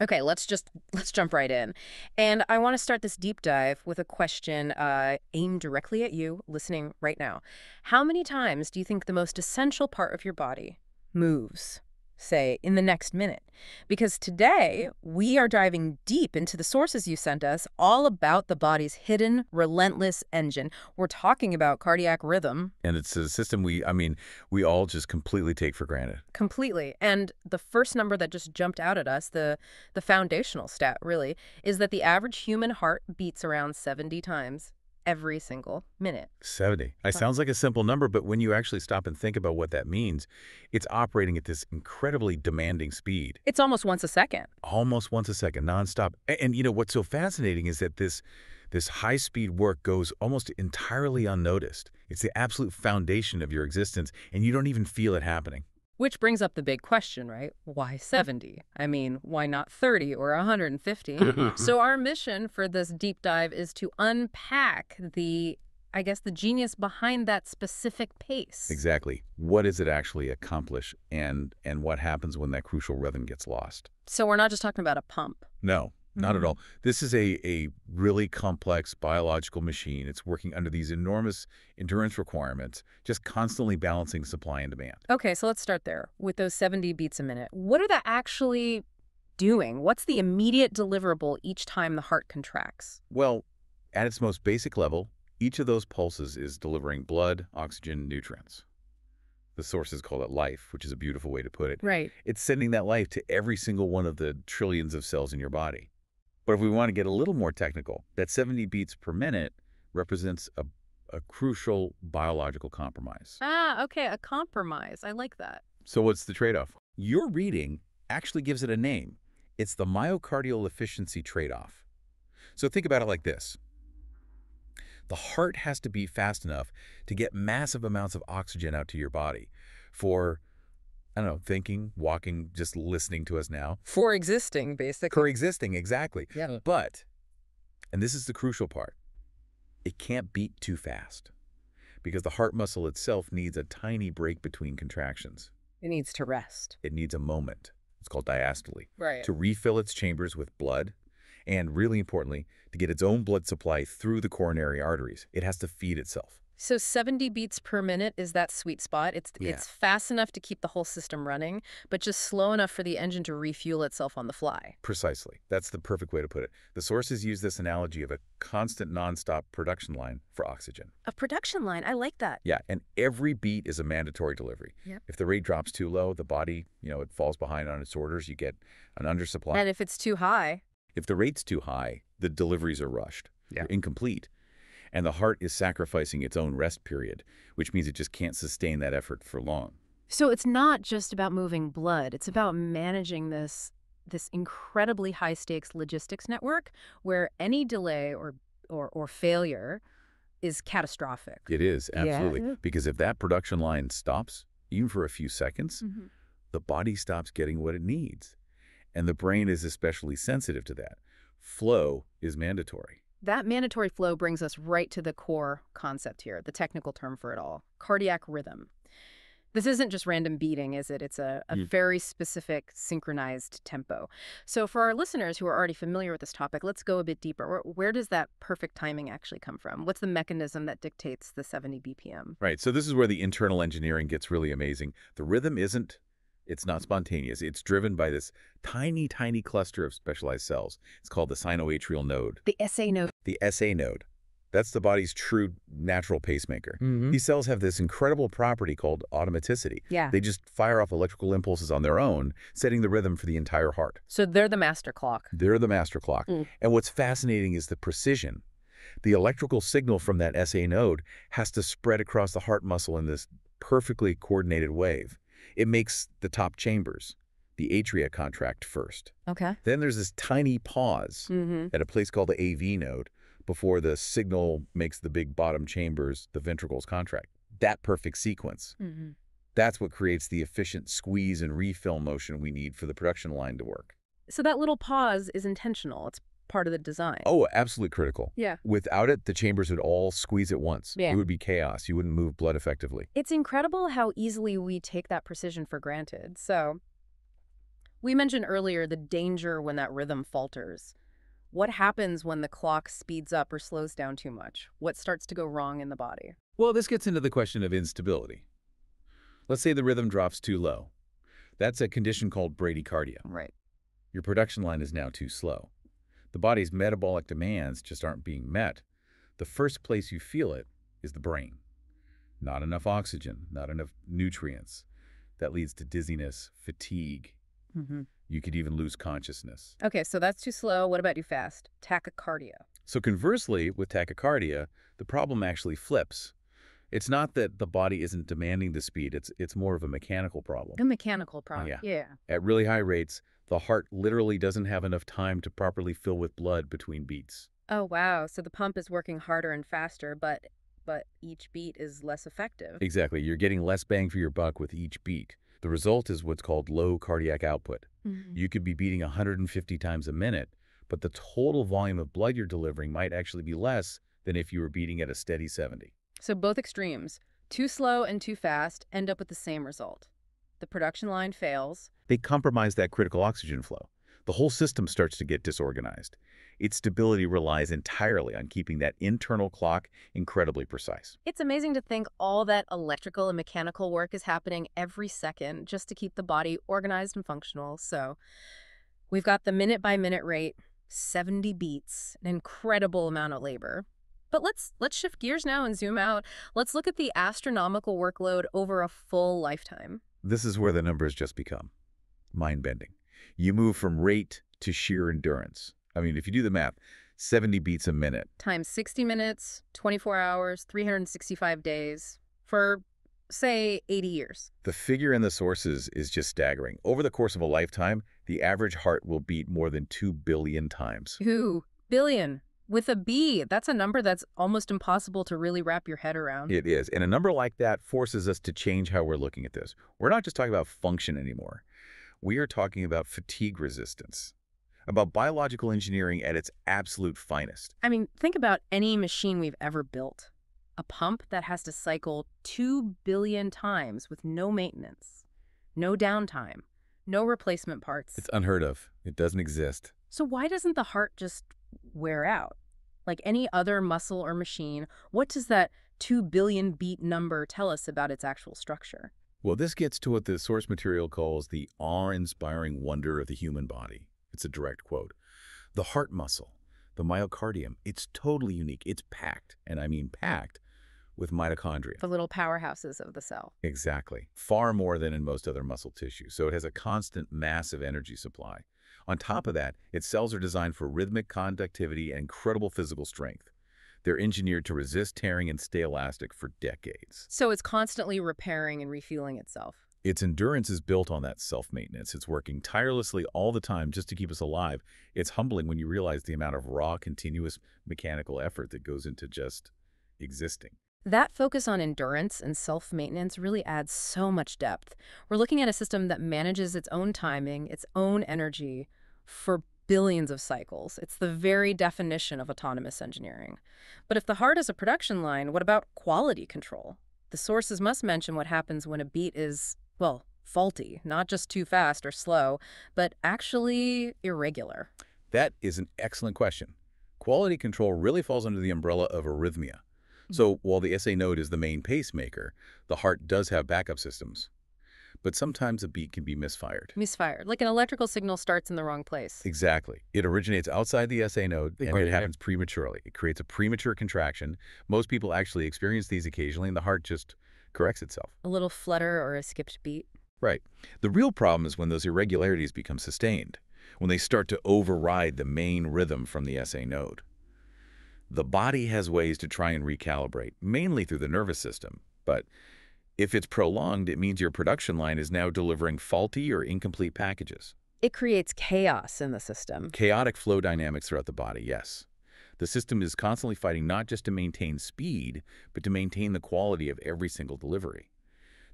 Okay, let's jump right in. And I want to start this deep dive with a question aimed directly at you, listening right now. How many times do you think the most essential part of your body moves, say, in the next minute? Because today we are diving deep into the sources you sent us, all about the body's hidden, relentless engine. We're talking about cardiac rhythm. And it's a system we all just completely take for granted. Completely. And the first number that just jumped out at us, the foundational stat really, is that the average human heart beats around 70 times every single minute. 70. It sounds like a simple number, but when you actually stop and think about what that means, it's operating at this incredibly demanding speed. It's almost once a second. Almost once a second, nonstop. And you know, what's so fascinating is that this high-speed work goes almost entirely unnoticed. It's the absolute foundation of your existence, and you don't even feel it happening. Which brings up the big question, right? Why 70? I mean, why not 30 or 150? So our mission for this deep dive is to unpack I guess, the genius behind that specific pace. Exactly. What does it actually accomplish, and what happens when that crucial rhythm gets lost? So we're not just talking about a pump. No, not at all. This is a really complex biological machine. It's working under these enormous endurance requirements, just constantly balancing supply and demand. Okay, so let's start there with those 70 beats a minute. What are they actually doing? What's the immediate deliverable each time the heart contracts? Well, at its most basic level, each of those pulses is delivering blood, oxygen, nutrients. The sources call it life, which is a beautiful way to put it. Right. It's sending that life to every single one of the trillions of cells in your body. But if we want to get a little more technical, that 70 beats per minute represents a crucial biological compromise. Ah, okay, a compromise. I like that. So what's the trade-off? Your reading actually gives it a name. It's the myocardial efficiency trade-off. So think about it like this. The heart has to beat fast enough to get massive amounts of oxygen out to your body for, I don't know, thinking, walking, just listening to us now. For existing, basically. For existing, exactly. Yeah. But, and this is the crucial part, it can't beat too fast because the heart muscle itself needs a tiny break between contractions. It needs to rest. It needs a moment. It's called diastole. Right. To refill its chambers with blood, and really importantly, to get its own blood supply through the coronary arteries. It has to feed itself. So 70 beats per minute is that sweet spot. It's fast enough to keep the whole system running, but just slow enough for the engine to refuel itself on the fly. Precisely. That's the perfect way to put it. The sources use this analogy of a constant nonstop production line for oxygen. A production line. I like that. Yeah, and every beat is a mandatory delivery. Yep. If the rate drops too low, the body, it falls behind on its orders. You get an undersupply. And if it's too high? If the rate's too high, the deliveries are rushed. They're incomplete. And the heart is sacrificing its own rest period, which means it just can't sustain that effort for long. So it's not just about moving blood. It's about managing this incredibly high-stakes logistics network where any delay or failure is catastrophic. It is, absolutely. Yeah. Because if that production line stops, even for a few seconds, the body stops getting what it needs. And the brain is especially sensitive to that. Flow is mandatory. That mandatory flow brings us right to the core concept here, the technical term for it all, cardiac rhythm. This isn't just random beating, is it? It's a very specific synchronized tempo. So for our listeners who are already familiar with this topic, let's go a bit deeper. Where does that perfect timing actually come from? What's the mechanism that dictates the 70 BPM? Right, so this is where the internal engineering gets really amazing. The rhythm it's not spontaneous. It's driven by this tiny, tiny cluster of specialized cells. It's called the sinoatrial node. The SA node. The SA node. That's the body's true natural pacemaker. These cells have this incredible property called automaticity. Yeah. They just fire off electrical impulses on their own, setting the rhythm for the entire heart. So they're the master clock. They're the master clock. And what's fascinating is the precision. The electrical signal from that SA node has to spread across the heart muscle in this perfectly coordinated wave. It makes the top chambers, the atria, contract first. Okay. Then there's this tiny pause at a place called the AV node before the signal makes the big bottom chambers, the ventricles, contract. That perfect sequence. That's what creates the efficient squeeze and refill motion we need for the production line to work. So that little pause is intentional. It's part of the design. Oh, absolutely critical. Yeah. Without it, the chambers would all squeeze at once. Yeah. It would be chaos. You wouldn't move blood effectively. It's incredible how easily we take that precision for granted. So We mentioned earlier the danger when that rhythm falters. What happens when the clock speeds up or slows down too much? What starts to go wrong in the body? Well, this gets into the question of instability. Let's say the rhythm drops too low. That's a condition called bradycardia. Right. Your production line is now too slow. The body's metabolic demands just aren't being met. The first place you feel it is the brain. Not enough oxygen, not enough nutrients. That leads to dizziness, fatigue. hmm You could even lose consciousness. Okay, so that's too slow. What about too fast? Tachycardia. So conversely, with tachycardia, the problem actually flips. It's not that the body isn't demanding the speed, it's more of a mechanical problem. A mechanical Oh, problem. yeah. Yeah. At really high rates, the heart literally doesn't have enough time to properly fill with blood between beats. Oh, wow. So the pump is working harder and faster, but each beat is less effective. Exactly, you're getting less bang for your buck with each beat. The result is what's called low cardiac output. Mhm. You could be beating 150 times a minute, but the total volume of blood you're delivering might actually be less than if you were beating at a steady 70. So both extremes, too slow and too fast, end up with the same result. The production line fails. They compromise that critical oxygen flow. The whole system starts to get disorganized. Its stability relies entirely on keeping that internal clock incredibly precise. It's amazing to think all that electrical and mechanical work is happening every second just to keep the body organized and functional. So we've got the minute-by-minute rate, 70 beats, an incredible amount of labor. But let's shift gears now and zoom out. Let's look at the astronomical workload over a full lifetime. This is where the numbers just become mind-bending. You move from rate to sheer endurance. I mean, if you do the math, 70 beats a minute. Times 60 minutes, 24 hours, 365 days for, say, 80 years. The figure in the sources is just staggering. Over the course of a lifetime, the average heart will beat more than 2 billion times. Ooh, billion. With a B, that's a number that's almost impossible to really wrap your head around. It is. And a number like that forces us to change how we're looking at this. We're not just talking about function anymore. We are talking about fatigue resistance, about biological engineering at its absolute finest. I mean, think about any machine we've ever built. A pump that has to cycle 2 billion times with no maintenance, no downtime, no replacement parts. It's unheard of. It doesn't exist. So why doesn't the heart just wear out? Like any other muscle or machine, what does that 2 billion beat number tell us about its actual structure? Well, this gets to what the source material calls the awe-inspiring wonder of the human body. It's a direct quote. The heart muscle, the myocardium, it's totally unique. It's packed, and I mean packed, with mitochondria. The little powerhouses of the cell. Exactly. Far more than in most other muscle tissue. So it has a constant, massive energy supply. On top of that, its cells are designed for rhythmic conductivity and incredible physical strength. They're engineered to resist tearing and stay elastic for decades. So it's constantly repairing and refueling itself. Its endurance is built on that self-maintenance. It's working tirelessly all the time just to keep us alive. It's humbling when you realize the amount of raw, continuous mechanical effort that goes into just existing. That focus on endurance and self-maintenance really adds so much depth. We're looking at a system that manages its own timing, its own energy for billions of cycles. It's the very definition of autonomous engineering. But if the heart is a production line, what about quality control? The sources must mention what happens when a beat is, well, faulty, not just too fast or slow, but actually irregular. That is an excellent question. Quality control really falls under the umbrella of arrhythmia. So while the SA node is the main pacemaker, the heart does have backup systems. But sometimes a beat can be misfired. Misfired, like an electrical signal starts in the wrong place. Exactly. It originates outside the SA node, and it happens prematurely. It creates a premature contraction. Most people actually experience these occasionally, and the heart just corrects itself. A little flutter or a skipped beat. Right. The real problem is when those irregularities become sustained, when they start to override the main rhythm from the SA node. The body has ways to try and recalibrate, mainly through the nervous system. But if it's prolonged, it means your production line is now delivering faulty or incomplete packages. It creates chaos in the system. Chaotic flow dynamics throughout the body, yes. The system is constantly fighting not just to maintain speed, but to maintain the quality of every single delivery.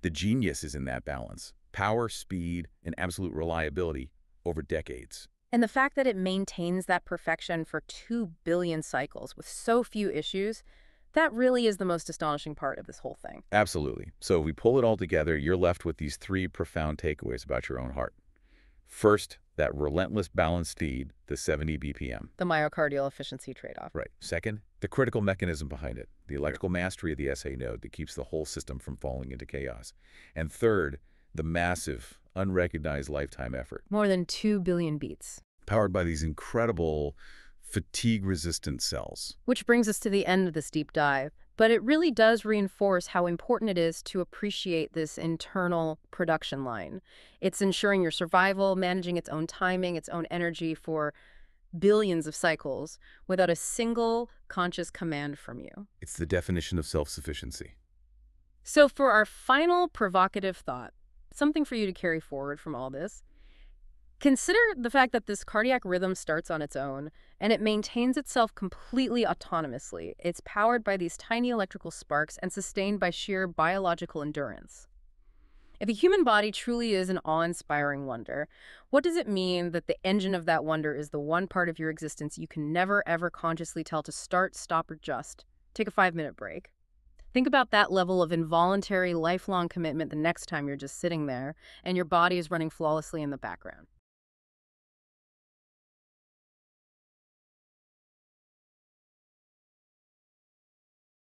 The genius is in that balance. Power, speed, and absolute reliability over decades. And the fact that it maintains that perfection for 2 billion cycles with so few issues, that really is the most astonishing part of this whole thing. Absolutely. So if we pull it all together, you're left with these 3 profound takeaways about your own heart. First, that relentless balanced speed, the 70 BPM. The myocardial efficiency trade-off. Right. Second, the critical mechanism behind it, the electrical mastery of the SA node that keeps the whole system from falling into chaos. And third, the massive, unrecognized lifetime effort, More than 2 billion beats. powered by these incredible fatigue-resistant cells. Which brings us to the end of this deep dive. But it really does reinforce how important it is to appreciate this internal production line. It's ensuring your survival, managing its own timing, its own energy for billions of cycles without a single conscious command from you. It's the definition of self-sufficiency. So for our final provocative thought, something for you to carry forward from all this, consider the fact that this cardiac rhythm starts on its own and it maintains itself completely autonomously. It's powered by these tiny electrical sparks and sustained by sheer biological endurance. If a human body truly is an awe-inspiring wonder, what does it mean that the engine of that wonder is the one part of your existence you can never, ever consciously tell to start, stop, or just take a 5-minute break? Think about that level of involuntary, lifelong commitment the next time you're just sitting there and your body is running flawlessly in the background.